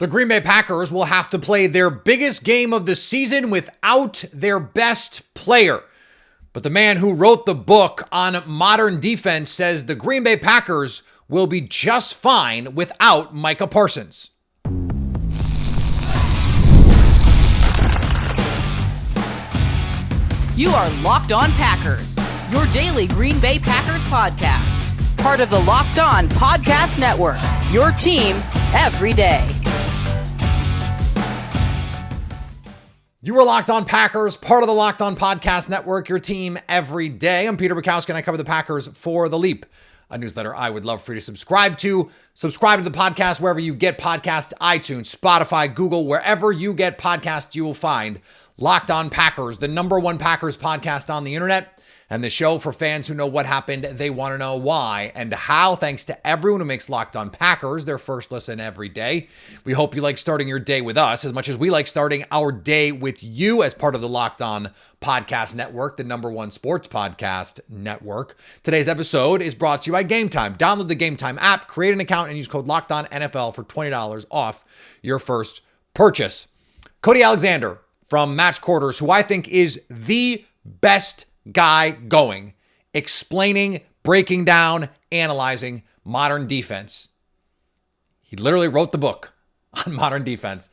The Green Bay Packers will have to play their biggest game of the season without their best player. But the man who wrote the book on modern defense says the Green Bay Packers will be just fine without Micah Parsons. You are Locked On Packers, your daily Green Bay Packers podcast. Part of the Locked On Podcast Network, your team every day. You are Locked On Packers, part of the Locked On Podcast Network, your team every day. I'm Peter Bukowski, and I cover the Packers for The Leap, a newsletter I would love for you to subscribe to. Subscribe to the podcast wherever you get podcasts, iTunes, Spotify, Google, wherever you get podcasts, you will find Locked On Packers, the number one Packers podcast on the internet, and the show for fans who know what happened, they want to know why and how. Thanks to everyone who makes Locked On Packers their first listen every day. We hope you like starting your day with us as much as we like starting our day with you as part of the Locked On Podcast Network, the number one sports podcast network. Today's episode is brought to you by Game Time. Download the Game Time app, create an account, and use code LOCKEDONNFL for $20 off your first purchase. Cody Alexander from Match Quarters, who I think is the best guy going, explaining, breaking down, analyzing modern defense. He literally wrote the book on modern defense.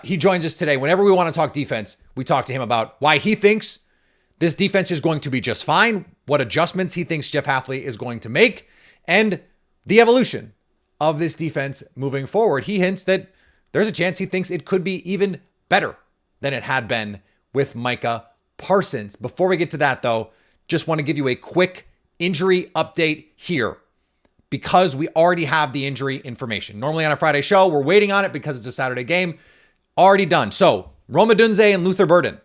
He joins us today. Whenever we want to talk defense, we talk to him about why he thinks this defense is going to be just fine, what adjustments he thinks Jeff Hafley is going to make, and the evolution of this defense moving forward. He hints that there's a chance he thinks it could be even better than it had been with Micah Parsons. Before we get to that, though, just want to give you a quick injury update here because we already have the injury information. Normally on a Friday show, we're waiting on it because it's a Saturday game. Already done. So Rome Odunze and Luther Burden,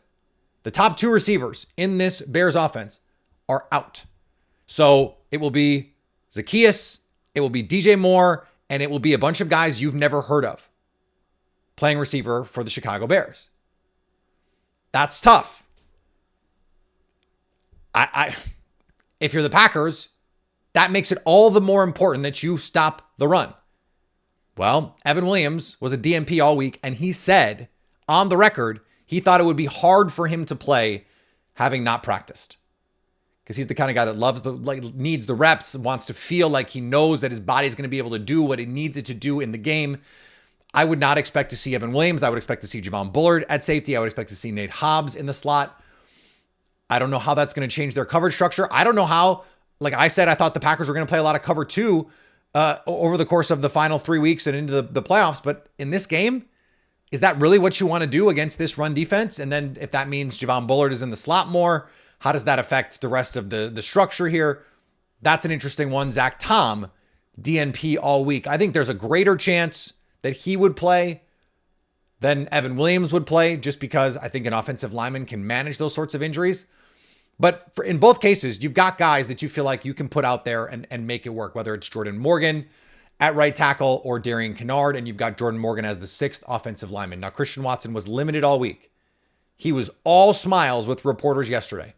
the top two receivers in this Bears offense, are out. So it will be Zacchaeus, it will be DJ Moore, and it will be a bunch of guys you've never heard of playing receiver for the Chicago Bears. That's tough. If you're the Packers, that makes it all the more important that you stop the run. Well, Evan Williams was a DNP all week, and he said on the record, he thought it would be hard for him to play having not practiced. Because he's the kind of guy that needs the reps, wants to feel like he knows that his body's going to be able to do what it needs it to do in the game. I would not expect to see Evan Williams. I would expect to see Javon Bullard at safety. I would expect to see Nate Hobbs in the slot. I don't know how that's going to change their coverage structure. I don't know how, like I said, I thought the Packers were going to play a lot of cover two over the course of the final 3 weeks and into the playoffs. But in this game, is that really what you want to do against this run defense? And then if that means Javon Bullard is in the slot more, how does that affect the rest of the structure here? That's an interesting one. Zach Tom, DNP all week. I think there's a greater chance that he would play than Evan Williams would play, just because I think an offensive lineman can manage those sorts of injuries. But in both cases, you've got guys that you feel like you can put out there and make it work, whether it's Jordan Morgan at right tackle or Darian Kennard, and you've got Jordan Morgan as the sixth offensive lineman. Now, Christian Watson was limited all week. He was all smiles with reporters yesterday.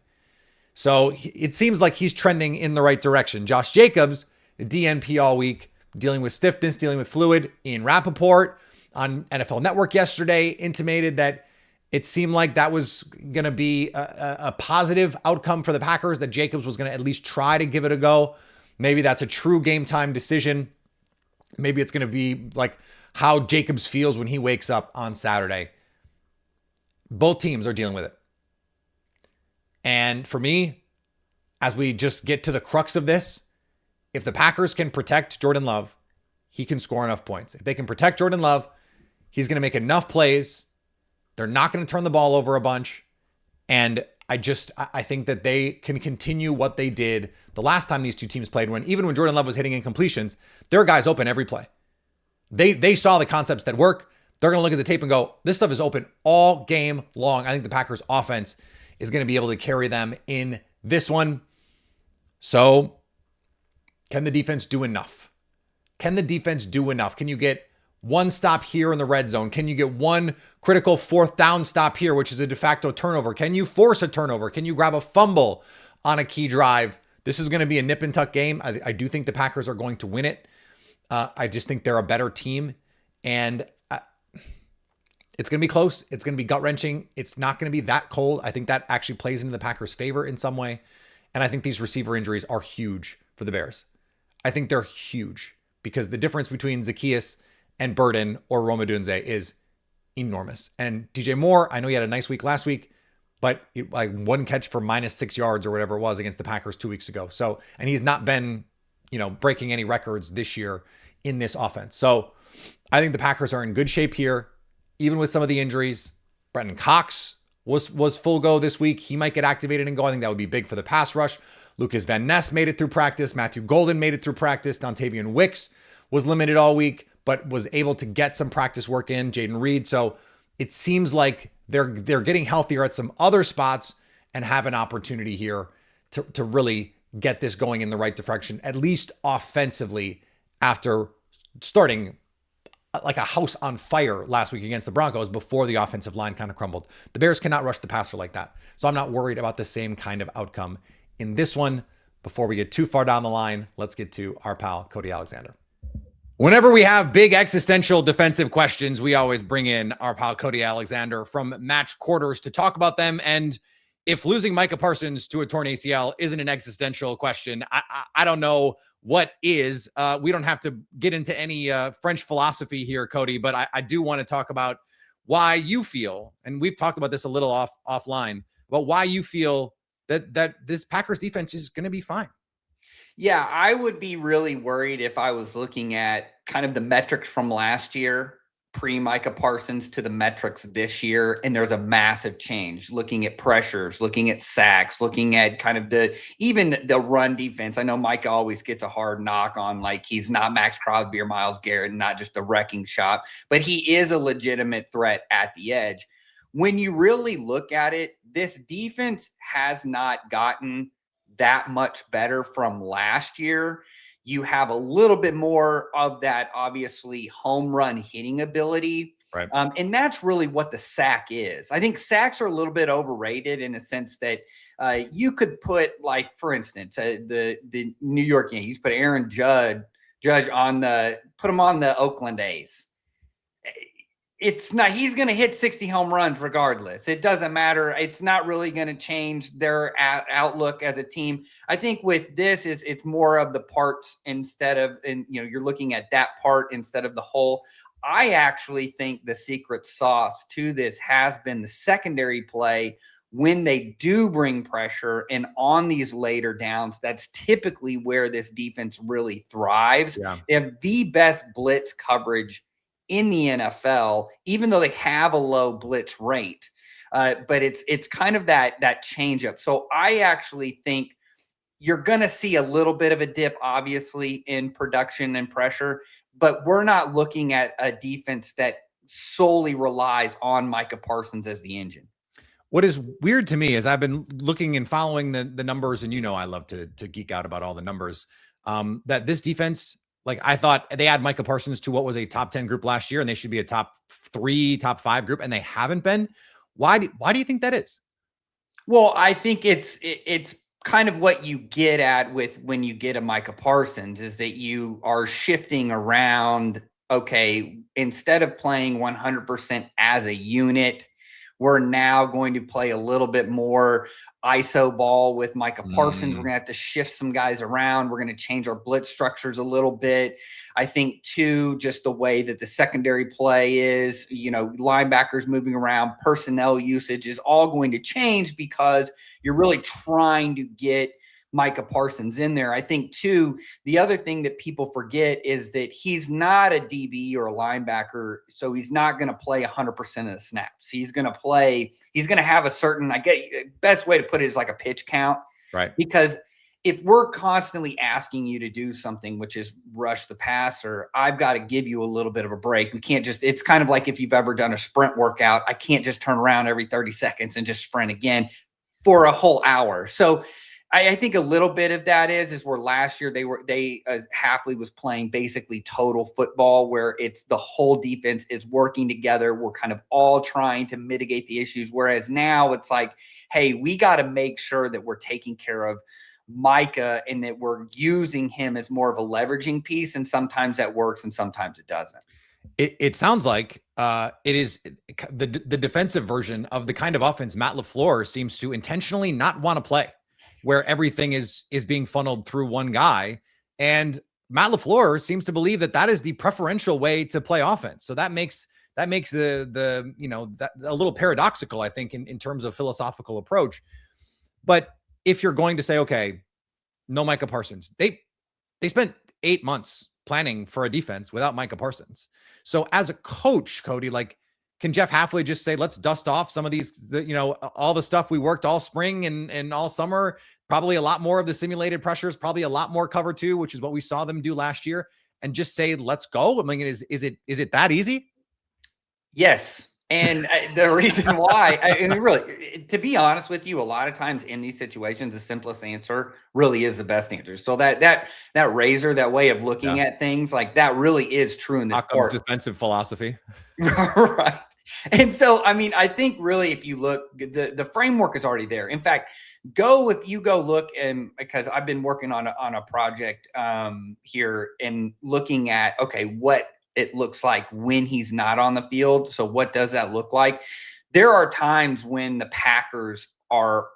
So it seems like he's trending in the right direction. Josh Jacobs, the DNP all week, dealing with stiffness, dealing with fluid. Ian Rappaport on NFL Network yesterday intimated that it seemed like that was going to be a positive outcome for the Packers, that Jacobs was going to at least try to give it a go. Maybe that's a true game time decision. Maybe it's going to be like how Jacobs feels when he wakes up on Saturday. Both teams are dealing with it. And for me, as we just get to the crux of this, if the Packers can protect Jordan Love, he can score enough points. If they can protect Jordan Love, he's going to make enough plays. They're not going to turn the ball over a bunch. And I think that they can continue what they did the last time these two teams played, even when Jordan Love was hitting incompletions, there are guys open every play. They saw the concepts that work. They're going to look at the tape and go, this stuff is open all game long. I think the Packers offense is going to be able to carry them in this one. So can the defense do enough? Can the defense do enough? Can you get one stop here in the red zone? Can you get one critical fourth down stop here, which is a de facto turnover? Can you force a turnover? Can you grab a fumble on a key drive? This is going to be a nip and tuck game. I do think the Packers are going to win it. I just think they're a better team. And It's going to be close. It's going to be gut-wrenching. It's not going to be that cold. I think that actually plays into the Packers' favor in some way. And I think these receiver injuries are huge for the Bears. I think they're huge because the difference between Zaccheaus and Burden or Rome Odunze is enormous. And DJ Moore, I know he had a nice week last week, but like one catch for -6 yards or whatever it was against the Packers 2 weeks ago. So, and he's not been, breaking any records this year in this offense. So I think the Packers are in good shape here, even with some of the injuries. Brenton Cox was full go this week. He might get activated and go. I think that would be big for the pass rush. Lucas Van Ness made it through practice. Matthew Golden made it through practice. Dontavian Wicks was limited all week, but was able to get some practice work in. Jaden Reed. So it seems like they're getting healthier at some other spots and have an opportunity here to really get this going in the right direction, at least offensively, after starting like a house on fire last week against the Broncos before the offensive line kind of crumbled. The Bears cannot rush the passer like that. So I'm not worried about the same kind of outcome in this one. Before we get too far down the line, let's get to our pal, Cody Alexander. Whenever we have big existential defensive questions, we always bring in our pal, Cody Alexander from Match Quarters to talk about them. And if losing Micah Parsons to a torn ACL isn't an existential question, I don't know what is. We don't have to get into any French philosophy here, Cody, but I do want to talk about why you feel, and we've talked about this a little offline, but why you feel that this Packers defense is going to be fine. Yeah, I would be really worried if I was looking at kind of the metrics from last year, pre-Micah Parsons, to the metrics this year, and there's a massive change. Looking at pressures, looking at sacks, looking at kind of even the run defense. I know Micah always gets a hard knock on, like, he's not Max Crosby or Myles Garrett, not just a wrecking shop, but he is a legitimate threat at the edge. When you really look at it, this defense has not gotten that much better from last year. You have a little bit more of that, obviously, home run hitting ability. Right. And that's really what the sack is. I think sacks are a little bit overrated in a sense that you could put, like, for instance, the New York Yankees, put Aaron Judge put him on the Oakland A's. It's not, he's going to hit 60 home runs regardless. It doesn't matter. It's not really going to change their outlook as a team. I think with this it's more of the parts instead of, and you're looking at that part instead of the whole. I actually think the secret sauce to this has been the secondary play when they do bring pressure, and on these later downs, that's typically where this defense really thrives. Yeah. They have the best blitz coverage in the NFL, even though they have a low blitz rate. But it's kind of that change up. So I actually think you're going to see a little bit of a dip, obviously, in production and pressure, but we're not looking at a defense that solely relies on Micah Parsons as the engine. What is weird to me is I've been looking and following the numbers, and I love to geek out about all the numbers, that this defense, like, I thought they had Micah Parsons to what was a top 10 group last year, and they should be a top 3, top 5 group, and they haven't been. Why do you think that is? Well, I think it's kind of what you get at with when you get a Micah Parsons is that you are shifting around. Okay, instead of playing 100% as a unit, we're now going to play a little bit more ISO ball with Micah Parsons. We're going to have to shift some guys around. We're going to change our blitz structures a little bit. I think, too, just the way that the secondary play is, linebackers moving around, personnel usage is all going to change because you're really trying to get Micah Parsons in there. I think, too, the other thing that people forget is that he's not a DB or a linebacker, so he's not going to play 100% of the snaps. He's going to have a certain, best way to put it is like a pitch count. Right. Because if we're constantly asking you to do something, which is rush the passer, I've got to give you a little bit of a break. We can't just, it's kind of like if you've ever done a sprint workout, I can't just turn around every 30 seconds and just sprint again for a whole hour. So I think a little bit of that is where last year Hafley was playing basically total football, where it's the whole defense is working together. We're kind of all trying to mitigate the issues. Whereas now it's like, hey, we got to make sure that we're taking care of Micah and that we're using him as more of a leveraging piece. And sometimes that works and sometimes it doesn't. It sounds like it is the defensive version of the kind of offense Matt LaFleur seems to intentionally not want to play, where everything is being funneled through one guy. And Matt LaFleur seems to believe that is the preferential way to play offense. So that makes the that a little paradoxical, I think, in terms of philosophical approach. But if you're going to say, okay, no Micah Parsons, they spent 8 months planning for a defense without Micah Parsons. So as a coach, Cody, like, can Jeff Hafley just say, let's dust off some of these, all the stuff we worked all spring and all summer, probably a lot more of the simulated pressures, probably a lot more cover two, which is what we saw them do last year, and just say, let's go? I mean, is it that easy? Yes. And the reason why, really, to be honest with you, a lot of times in these situations, the simplest answer really is the best answer. So that razor, that way of looking at things, like that really is true in this sport. Defensive philosophy. Right. And so, I mean, I think really, if you look, the framework is already there. In fact, if you go look, and because I've been working on a project here and looking at, okay, what it looks like when he's not on the field. So what does that look like? There are times when the Packers are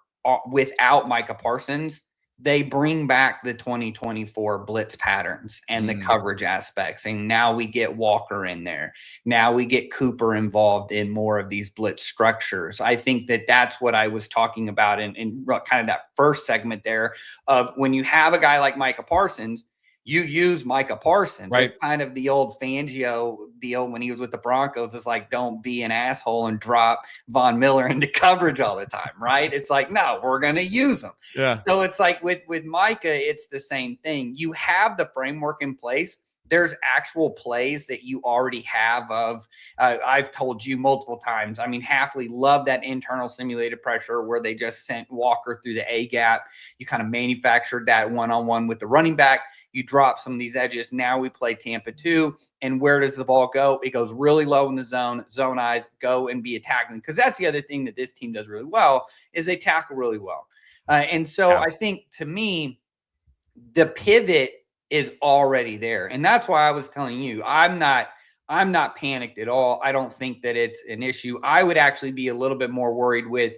without Micah Parsons, they bring back the 2024 blitz patterns and the coverage aspects. And now we get Walker in there. Now we get Cooper involved in more of these blitz structures. I think that's what I was talking about in kind of that first segment there of when you have a guy like Micah Parsons, you use Micah Parsons. Right. It's kind of the old Fangio deal when he was with the Broncos. It's like, don't be an asshole and drop Von Miller into coverage all the time, right? It's like, no, we're going to use him. Yeah. So it's like with Micah, it's the same thing. You have the framework in place. There's actual plays that you already have of, I've told you multiple times. I mean, Hafley loved that internal simulated pressure where they just sent Walker through the A gap. You kind of manufactured that one-on-one with the running back. You drop some of these edges. Now we play Tampa 2. And where does the ball go? It goes really low in the zone eyes, go and be attacking. Because that's the other thing that this team does really well is they tackle really well. And so I think, to me, the pivot is already there. And that's why I was telling you, I'm not panicked at all. I don't think that it's an issue. I would actually be a little bit more worried with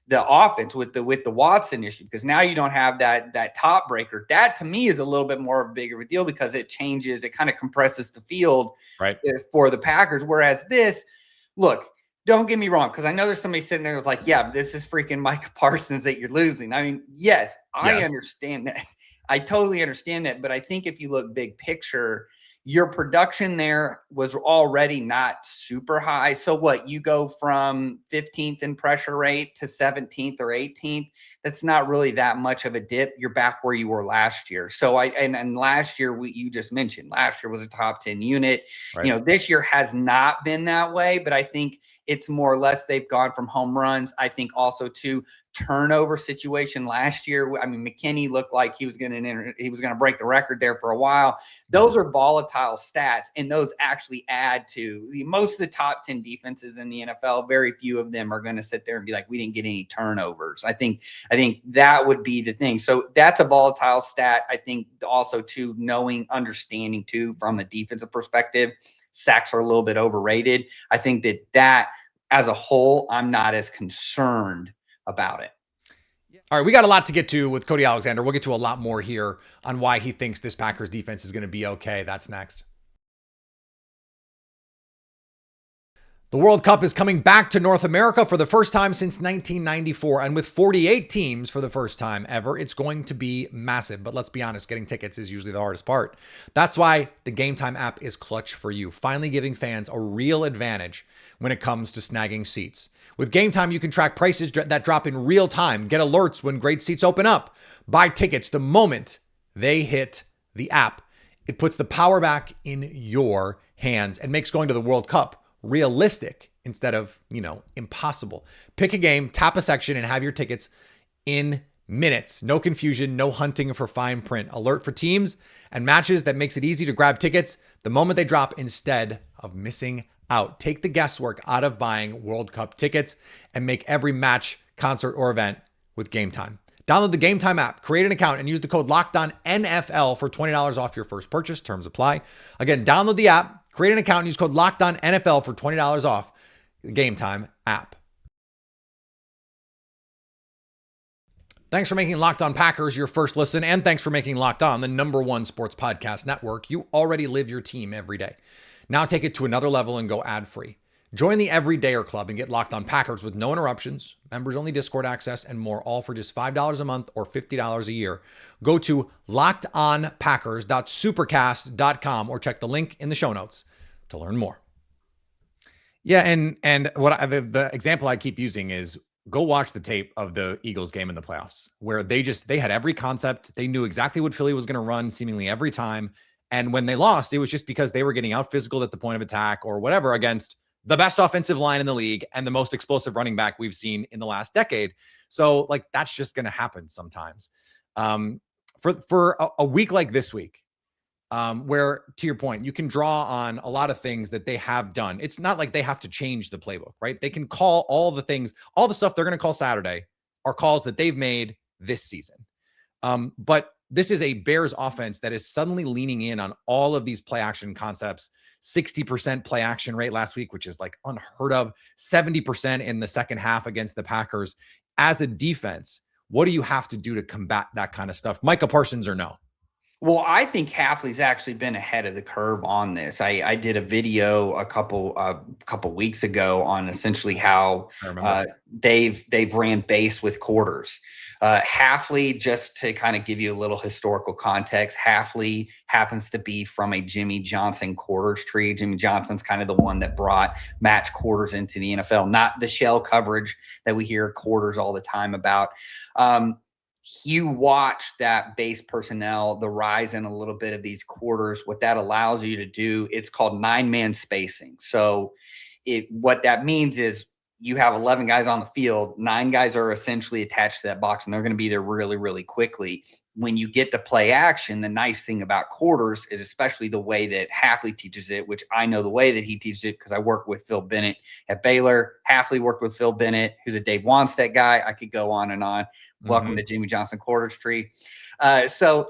the offense, with the Watson issue, because now you don't have that top breaker. That, to me, is a little bit more of a bigger of a deal because it kind of compresses the field for the Packers. Whereas this, look, don't get me wrong, because I know there's somebody sitting there who's like, yeah, this is freaking Micah Parsons that you're losing. I mean, yes, I understand that. I totally understand that. But I think if you look big picture, your production there was already not super high. So what, you go from 15th in pressure rate to 17th or 18th. That's not really that much of a dip. You're back where you were last year. So and last year, you just mentioned last year was a top 10 unit. Right. This year has not been that way, but I think it's more or less they've gone from home runs. I think also to turnover situation last year. I mean, McKinney looked like he was going to break the record there for a while. Those are volatile stats, and those actually add to most of the top 10 defenses in the NFL. Very few of them are going to sit there and be like, we didn't get any turnovers. I think that would be the thing. So that's a volatile stat. I think also to understanding too, from a defensive perspective, sacks are a little bit overrated. I think that as a whole, I'm not as concerned about it. All right, we got a lot to get to with Cody Alexander. We'll get to a lot more here on why he thinks this Packers defense is going to be okay. That's next. The World Cup is coming back to North America for the first time since 1994. And with 48 teams for the first time ever, it's going to be massive. But let's be honest, getting tickets is usually the hardest part. That's why the Game Time app is clutch for you, finally giving fans a real advantage when it comes to snagging seats. With Game Time, you can track prices that drop in real time, get alerts when great seats open up, buy tickets the moment they hit the app. It puts the power back in your hands and makes going to the World Cup realistic instead of, impossible. Pick a game, tap a section, and have your tickets in minutes. No confusion, no hunting for fine print. Alert for teams and matches that makes it easy to grab tickets the moment they drop instead of missing out. Take the guesswork out of buying World Cup tickets and make every match, concert, or event with Game Time. Download the Game Time app, create an account, and use the code LOCKEDONNFL for $20 off your first purchase. Terms apply. Again, download the app, Create an account and use code LOCKEDONNFL for $20 off the Game Time app. Thanks for making Locked On Packers your first listen, and thanks for making Locked On the #1 sports podcast network. You already live your team every day. Now take it to another level and go ad-free. Join the Everydayer Club and get Locked On Packers with no interruptions, members-only Discord access, and more, all for just $5 a month or $50 a year. Go to lockedonpackers.supercast.com or check the link in the show notes to learn more. Yeah, and what the example I keep using is go watch the tape of the Eagles game in the playoffs, where they had every concept. They knew exactly what Philly was going to run seemingly every time. And when they lost, it was just because they were getting out physical at the point of attack or whatever against the best offensive line in the league and the most explosive running back we've seen in the last decade. So like, that's just going to happen sometimes. For a week like this week, where, to your point, you can draw on a lot of things that they have done. It's not like they have to change the playbook, right? They can call all the things, all the stuff they're going to call Saturday are calls that they've made this season. But this is a Bears offense that is suddenly leaning in on all of these play action concepts. 60% play action rate last week, which is like unheard of. 70% in the second half against the Packers. As a defense, what do you have to do to combat that kind of stuff? Micah Parsons or no? Well, I think Hafley's actually been ahead of the curve on this. I did a video a couple weeks ago on essentially how they've ran base with quarters. Hafley, just to kind of give you a little historical context, Hafley happens to be from a Jimmy Johnson quarters tree. Jimmy Johnson's kind of the one that brought match quarters into the NFL, not the shell coverage that we hear quarters all the time about. You watch that base personnel, the rise in a little bit of these quarters. What that allows you to do, it's called 9-man spacing. So what that means is you have 11 guys on the field, 9 guys are essentially attached to that box, and they're going to be there really, really quickly. When you get to play action, the nice thing about quarters is especially the way that Hafley teaches it, which I know the way that he teaches it because I work with Phil Bennett at Baylor. Hafley worked with Phil Bennett, who's a Dave Wanstead guy. I could go on and on. Welcome to Jimmy Johnson quarters tree. So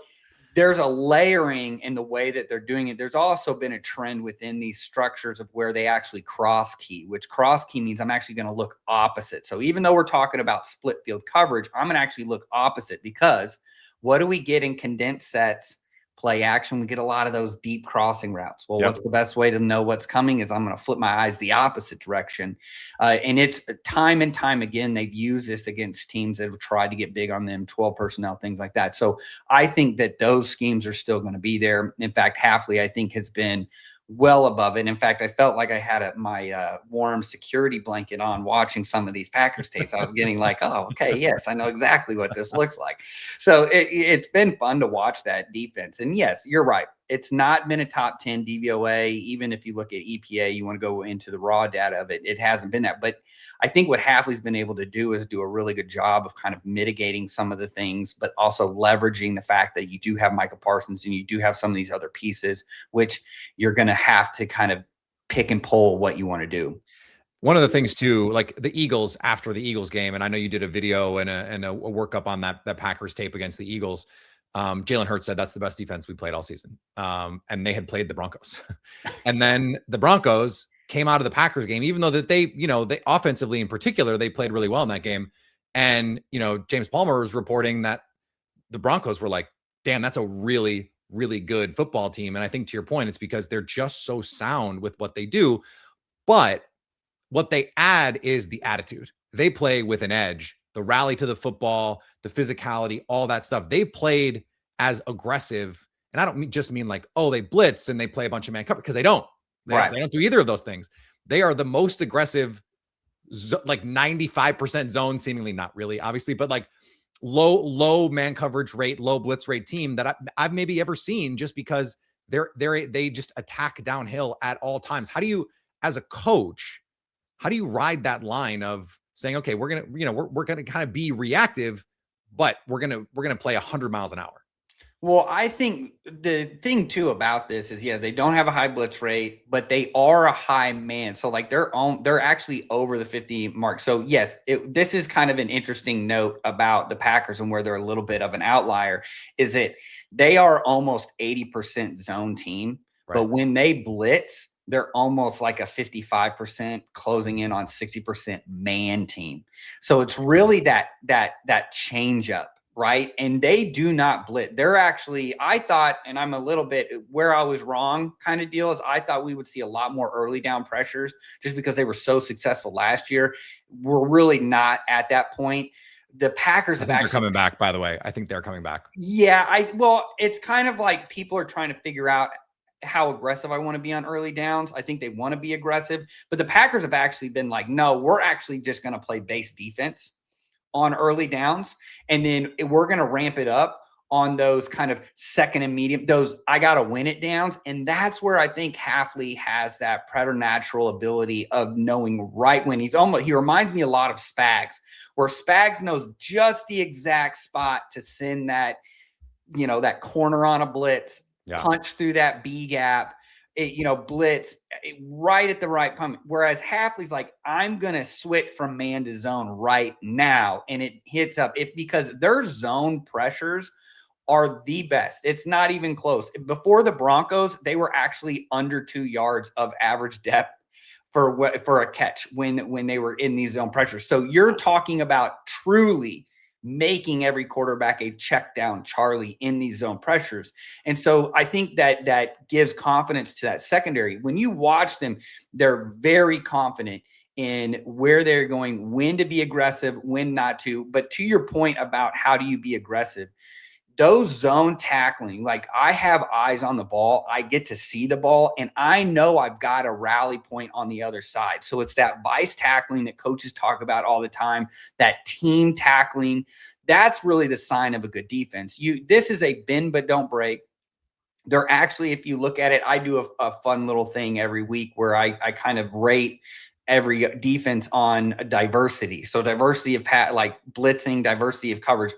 there's a layering in the way that they're doing it. There's also been a trend within these structures of where they actually cross key, which cross key means I'm actually going to look opposite. So even though we're talking about split field coverage, I'm going to actually look opposite because what do we get in condensed sets, play action? We get a lot of those deep crossing routes. Well, what's the best way to know what's coming is I'm going to flip my eyes the opposite direction. And it's time and time again, they've used this against teams that have tried to get big on them, 12 personnel, things like that. So I think that those schemes are still going to be there. In fact, Hafley, I think, has been well above it. In fact, I felt like I had my warm security blanket on watching some of these Packers tapes. I was getting like, oh, okay, yes, I know exactly what this looks like. So it's been fun to watch that defense. And yes, you're right. It's not been a top 10 DVOA. Even if you look at EPA, you want to go into the raw data of it. It hasn't been that. But I think what Hafley's been able to do is do a really good job of kind of mitigating some of the things, but also leveraging the fact that you do have Micah Parsons and you do have some of these other pieces, which you're going to have to kind of pick and pull what you want to do. One of the things too, like the Eagles after the Eagles game, and I know you did a video and a workup on that Packers tape against the Eagles. Jalen Hurts said that's the best defense we played all season. And they had played the Broncos. And then the Broncos came out of the Packers game, even though that they offensively in particular, they played really well in that game. And, James Palmer was reporting that the Broncos were like, damn, that's a really, really good football team. And I think to your point, it's because they're just so sound with what they do. But what they add is the attitude. They play with an edge. The rally to the football, the physicality, all that stuff. They've played as aggressive. And I don't just mean like, oh, they blitz and they play a bunch of man cover, because they don't. They don't do either of those things. They are the most aggressive, like 95% zone, seemingly not really, obviously, but like low man coverage rate, low blitz rate team that I've maybe ever seen, just because they just attack downhill at all times. How do you, as a coach, how do you ride that line of saying, okay, we're going to kind of be reactive, but we're going to play 100 miles an hour? Well, I think the thing too about this is, they don't have a high blitz rate, but they are a high man. So like they're actually over the 50 mark. So yes, this is kind of an interesting note about the Packers and where they're a little bit of an outlier, is that they are almost 80% zone team, right? But when they blitz, they're almost like a 55% closing in on 60% man team. So it's really that change up, right? And they do not blitz. They're actually, I thought, and I'm a little bit where I was wrong kind of deal is I thought we would see a lot more early down pressures just because they were so successful last year. We're really not at that point. The Packers they're coming back, by the way. I think they're coming back. Yeah, well, it's kind of like people are trying to figure out how aggressive I want to be on early downs. I think they want to be aggressive, but the Packers have actually been like, no, we're actually just going to play base defense on early downs. And then we're going to ramp it up on those kind of second and medium, those I got to win it downs. And that's where I think Hafley has that preternatural ability of knowing right when he reminds me a lot of Spags, where Spags knows just the exact spot to send that, that corner on a blitz, punch through that B gap, blitz right at the right time. Whereas Hafley's like, I'm going to switch from man to zone right now. And it hits up because their zone pressures are the best. It's not even close. Before the Broncos, they were actually under 2 yards of average depth for a catch when they were in these zone pressures. So you're talking about truly making every quarterback a check down Charlie in these zone pressures. And so I think that gives confidence to that secondary. When you watch them, they're very confident in where they're going, when to be aggressive, when not to. But to your point about how do you be aggressive, those zone tackling, like I have eyes on the ball, I get to see the ball, and I know I've got a rally point on the other side. So it's that vice tackling that coaches talk about all the time, that team tackling. That's really the sign of a good defense. This is a bend but don't break. They're actually, if you look at it, I do a fun little thing every week where I kind of rate every defense on diversity. So diversity of blitzing, diversity of coverage.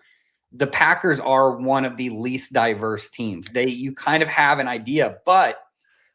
The Packers are one of the least diverse teams. You kind of have an idea, but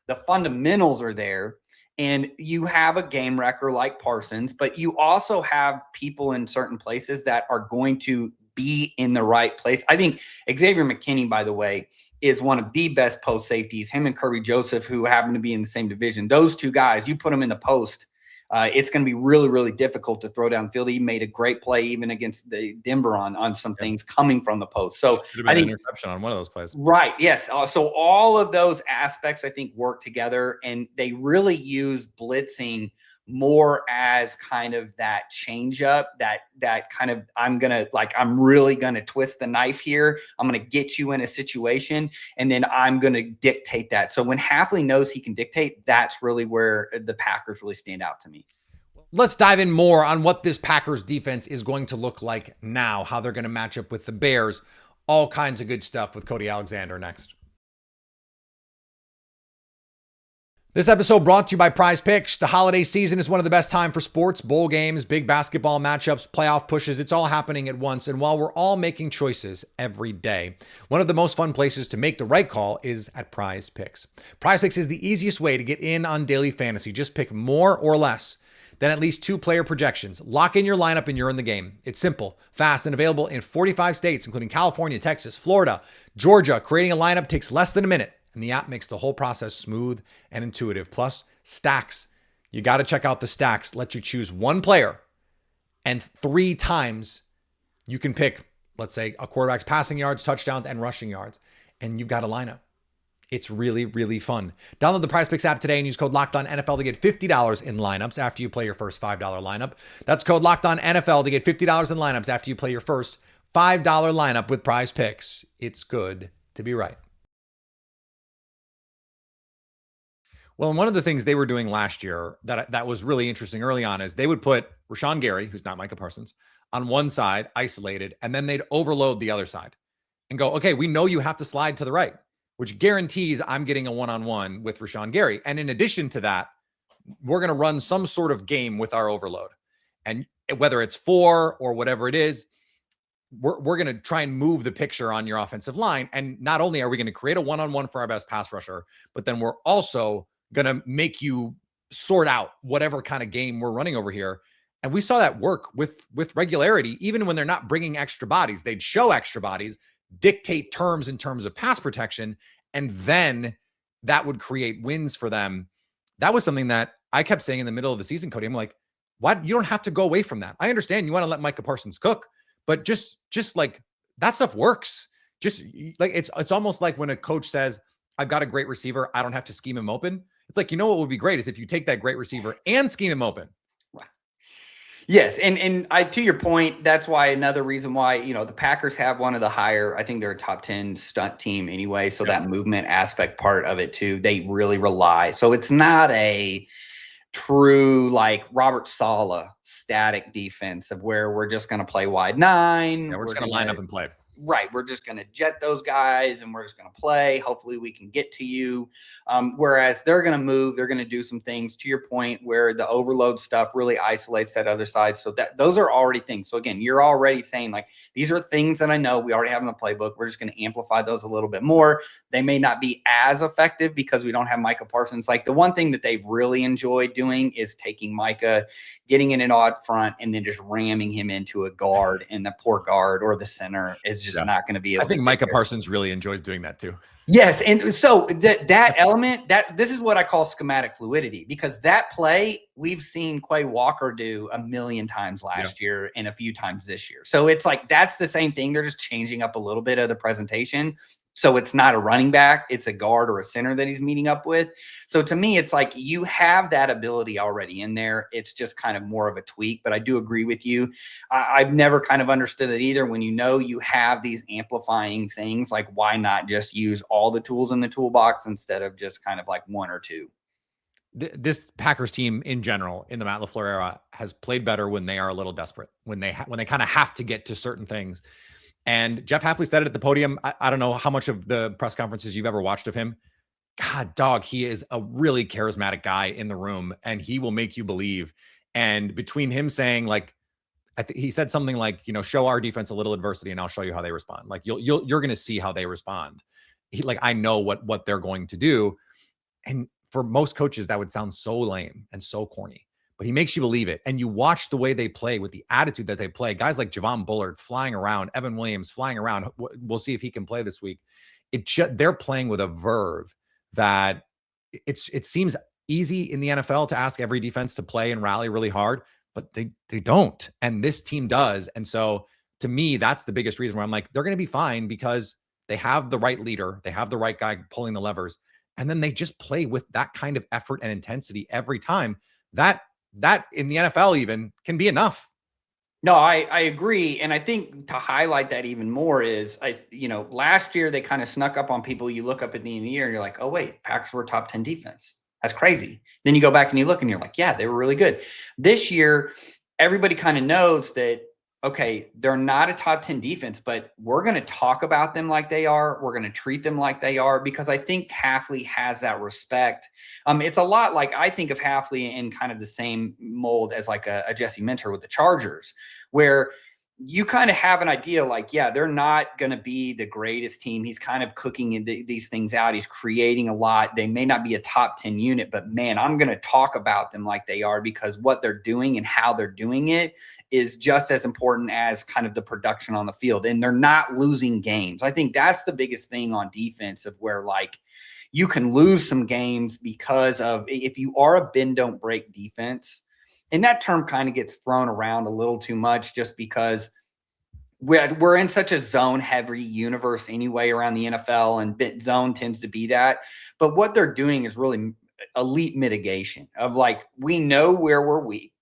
the fundamentals are there. And you have a game wrecker like Parsons, but you also have people in certain places that are going to be in the right place. I think Xavier McKinney, by the way, is one of the best post safeties. Him and Kirby Joseph, who happen to be in the same division. Those two guys, you put them in the post, it's going to be really, really difficult to throw downfield. He made a great play even against the Denver on some things coming from the post. So I think interception on one of those plays. Right. Yes. So all of those aspects, I think, work together, and they really use blitzing more as kind of that change up, that kind of, I'm really going to twist the knife here. I'm going to get you in a situation, and then I'm going to dictate that. So when Hafley knows he can dictate, that's really where the Packers really stand out to me. Let's dive in more on what this Packers defense is going to look like now, how they're going to match up with the Bears, all kinds of good stuff with Cody Alexander next. This episode brought to you by Prize Picks. The holiday season is one of the best time for sports, bowl games, big basketball matchups, playoff pushes. It's all happening at once. And while we're all making choices every day, one of the most fun places to make the right call is at Prize Picks. Prize Picks is the easiest way to get in on daily fantasy. Just pick more or less than at least 2 player projections. Lock in your lineup and you're in the game. It's simple, fast, and available in 45 states, including California, Texas, Florida, Georgia. Creating a lineup takes less than a minute, and the app makes the whole process smooth and intuitive. Plus, stacks. You got to check out the stacks. Let you choose one player, and 3 times you can pick, let's say, a quarterback's passing yards, touchdowns, and rushing yards, and you've got a lineup. It's really, really fun. Download the Prize Picks app today and use code LOCKEDONNFL to get $50 in lineups after you play your first $5 lineup. That's code LOCKEDONNFL to get $50 in lineups after you play your first $5 lineup with Prize Picks. It's good to be right. Well, and one of the things they were doing last year that was really interesting early on is they would put Rashawn Gary, who's not Micah Parsons, on one side, isolated, and then they'd overload the other side and go, okay, we know you have to slide to the right, which guarantees I'm getting a one-on-one with Rashawn Gary. And in addition to that, we're going to run some sort of game with our overload. And whether it's 4 or whatever it is, we're going to try and move the picture on your offensive line. And not only are we going to create a one-on-one for our best pass rusher, but then we're also going to make you sort out whatever kind of game we're running over here. And we saw that work with regularity, even when they're not bringing extra bodies. They'd show extra bodies, dictate terms in terms of pass protection, and then that would create wins for them that was something that I kept saying in the middle of the season, Cody. I'm like, what? You don't have to go away from that. I understand you want to let Micah Parsons cook, but just like that stuff works. Just like it's almost like when a coach says, I've got a great receiver, I don't have to scheme him open. It's like, what would be great is if you take that great receiver and scheme him open. Yes, and I, to your point, that's why another reason why, the Packers have one of the higher, I think they're a top 10 stunt team anyway. So that movement aspect part of it too, they really rely. So it's not a true like Robert Saleh static defense of where we're just going to play wide 9. Yeah, we're just going to line up and play. Right. We're just going to jet those guys and we're just going to play. Hopefully we can get to you. Whereas they're going to move, they're going to do some things to your point where the overload stuff really isolates that other side. So that those are already things. So again, you're already saying like, these are things that I know we already have in the playbook. We're just going to amplify those a little bit more. They may not be as effective because we don't have Micah Parsons. Like the one thing that they've really enjoyed doing is taking Micah, getting in an odd front and then just ramming him into a guard, and the poor guard or the center is just not going to be able I think Micah Parsons really enjoys doing that too. Yes. And so that element, that this is what I call schematic fluidity, because that play we've seen Quay Walker do a million times last year and a few times this year. So it's like, that's the same thing. They're just changing up a little bit of the presentation. So it's not a running back, it's a guard or a center that he's meeting up with. So to me, it's like you have that ability already in there. It's just kind of more of a tweak, but I do agree with you. I've never kind of understood it either. When you have these amplifying things, like why not just use all the tools in the toolbox instead of just kind of like one or two? This Packers team in general in the Matt LaFleur era has played better when they are a little desperate, when they kind of have to get to certain things. And Jeff Hafley said it at the podium. I don't know how much of the press conferences you've ever watched of him. God, dog, he is a really charismatic guy in the room, and he will make you believe. And between him saying, like, he said something like, show our defense a little adversity, and I'll show you how they respond. Like you're going to see how they respond. I know what they're going to do. And for most coaches, that would sound so lame and so corny. But he makes you believe it. And you watch the way they play with the attitude that they play. Guys like Javon Bullard flying around, Evan Williams flying around. We'll see if he can play this week. They're playing with a verve that it seems easy in the NFL to ask every defense to play and rally really hard, but they don't. And this team does. And so to me, that's the biggest reason where I'm like, they're going to be fine because they have the right leader. They have the right guy pulling the levers. And then they just play with that kind of effort and intensity every time. That in the NFL even can be enough. No, I agree. And I think to highlight that even more is, last year they kind of snuck up on people. You look up at the end of the year and you're like, oh, wait, Packers were top 10 defense. That's crazy. Then you go back and you look and you're like, yeah, they were really good. This year, everybody kind of knows that, okay, they're not a top 10 defense, but we're going to talk about them like they are. We're going to treat them like they are, because I think Hafley has that respect. It's a lot like I think of Hafley in kind of the same mold as like a Jesse Minter with the Chargers, where you kind of have an idea like, yeah, they're not going to be the greatest team. He's kind of cooking these things out. He's creating a lot. They may not be a top 10 unit, but man, I'm going to talk about them like they are, because what they're doing and how they're doing it is just as important as kind of the production on the field. And they're not losing games. I think that's the biggest thing on defense, of where like you can lose some games because of, if you are a bend don't break defense. And that term kind of gets thrown around a little too much, just because we're in such a zone heavy universe anyway around the NFL, and zone tends to be that. But what they're doing is really elite mitigation of like, we know where we're weak.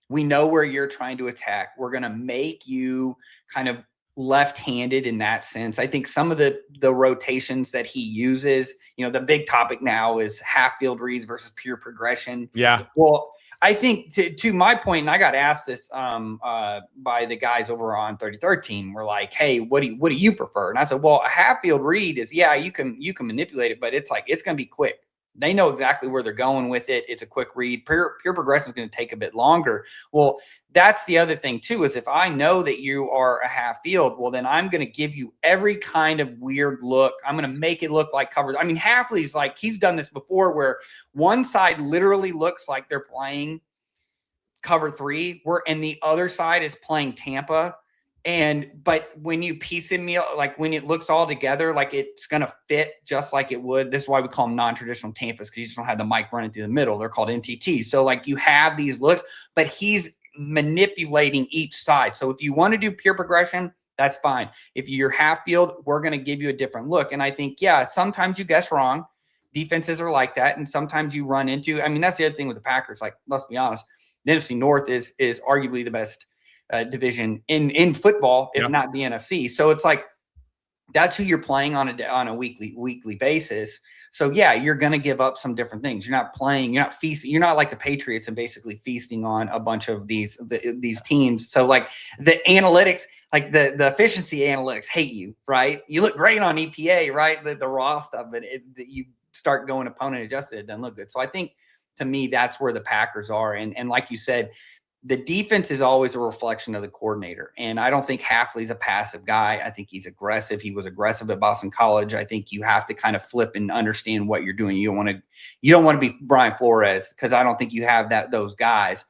We know where you're trying to attack. We're going to make you kind of left-handed in that sense. I think some of the rotations that he uses, the big topic now is half-field reads versus pure progression. Yeah. Well, I think to my point, and I got asked this by the guys over on 33rd team, we're like, hey, what do you prefer? And I said, well, a half-field read is, yeah, you can manipulate it, but it's like, it's going to be quick. They know exactly where they're going with it. It's a quick read. Pure progression is going to take a bit longer. Well, that's the other thing too, is if I know that you are a half field, well, then I'm going to give you every kind of weird look. I'm going to make it look like coverage. I mean, Hafley's like, he's done this before, where one side literally looks like they're playing cover 3, and the other side is playing Tampa. But when you piece it meal, like when it looks all together, like it's going to fit just like it would. This is why we call them non-traditional Tampas, because you just don't have the mic running through the middle. They're called NTT. So like you have these looks, but he's manipulating each side. So if you want to do pure progression, that's fine. If you're half field, we're going to give you a different look. And I think, yeah, sometimes you guess wrong. Defenses are like that. And sometimes you run into, I mean, that's the other thing with the Packers. Like, let's be honest, the NFC North is arguably the best division in football, if not the NFC. So it's like, that's who you're playing on a weekly basis. So yeah, you're going to give up some different things. You're not feasting. You're not like the Patriots and basically feasting on a bunch of these teams. So like the analytics, like the efficiency analytics hate you, right? You look great on EPA, right? The raw stuff, but you start going opponent adjusted, it doesn't look good. So I think to me, that's where the Packers are. And like you said, the defense is always a reflection of the coordinator. And I don't think Hafley's a passive guy. I think he's aggressive. He was aggressive at Boston College. I think you have to kind of flip and understand what you're doing. You don't want to be Brian Flores, because I don't think you have those guys.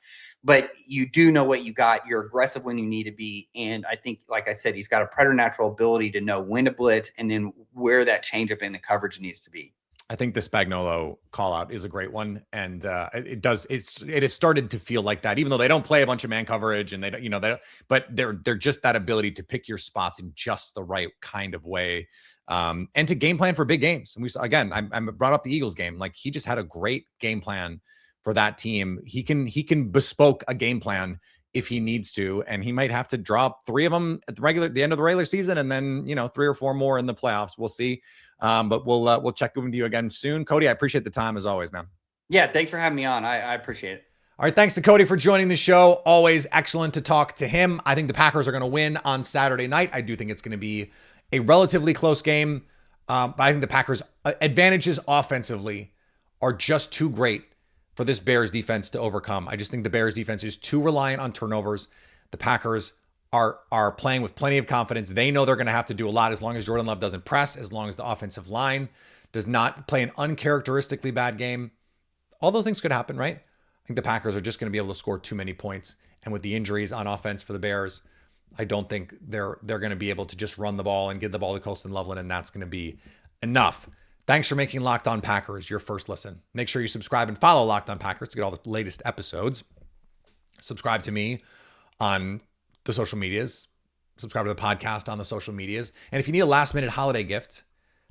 But you do know what you got. You're aggressive when you need to be. And I think, like I said, he's got a preternatural ability to know when to blitz and then where that changeup in the coverage needs to be. I think the Spagnuolo call out is a great one. And it has started to feel like that, even though they don't play a bunch of man coverage and they don't, but they're just that ability to pick your spots in just the right kind of way. And to game plan for big games. And we saw, again, I brought up the Eagles game. Like, he just had a great game plan for that team. He can bespoke a game plan if he needs to, and he might have to drop 3 of them at the end of the regular season, and then 3 or 4 more in the playoffs. We'll see. But we'll check in with you again soon. Cody, I appreciate the time as always, man. Yeah, thanks for having me on. I appreciate it. All right, thanks to Cody for joining the show. Always excellent to talk to him. I think the Packers are going to win on Saturday night. I do think it's going to be a relatively close game, but I think the Packers' advantages offensively are just too great for this Bears defense to overcome. I just think the Bears defense is too reliant on turnovers. The Packers are playing with plenty of confidence. They know they're going to have to do a lot as long as Jordan Love doesn't press, as long as the offensive line does not play an uncharacteristically bad game. All those things could happen, right? I think the Packers are just going to be able to score too many points. And with the injuries on offense for the Bears, I don't think they're going to be able to just run the ball and give the ball to Colston Loveland, and that's going to be enough. Thanks for making Locked On Packers your first listen. Make sure you subscribe and follow Locked On Packers to get all the latest episodes. Subscribe to me on the social medias. Subscribe to the podcast on the social medias. And if you need a last-minute holiday gift,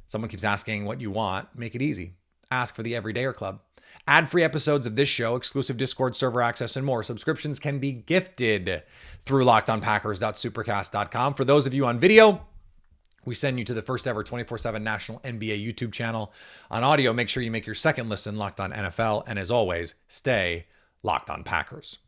someone keeps asking what you want, make it easy. Ask for the Everydayer Club. Ad-free episodes of this show, exclusive Discord server access, and more. Subscriptions can be gifted through lockedonpackers.supercast.com. For those of you on video, we send you to the first ever 24/7 national NBA YouTube channel. On audio, make sure you make your second listen Locked On NFL. And as always, stay Locked On Packers.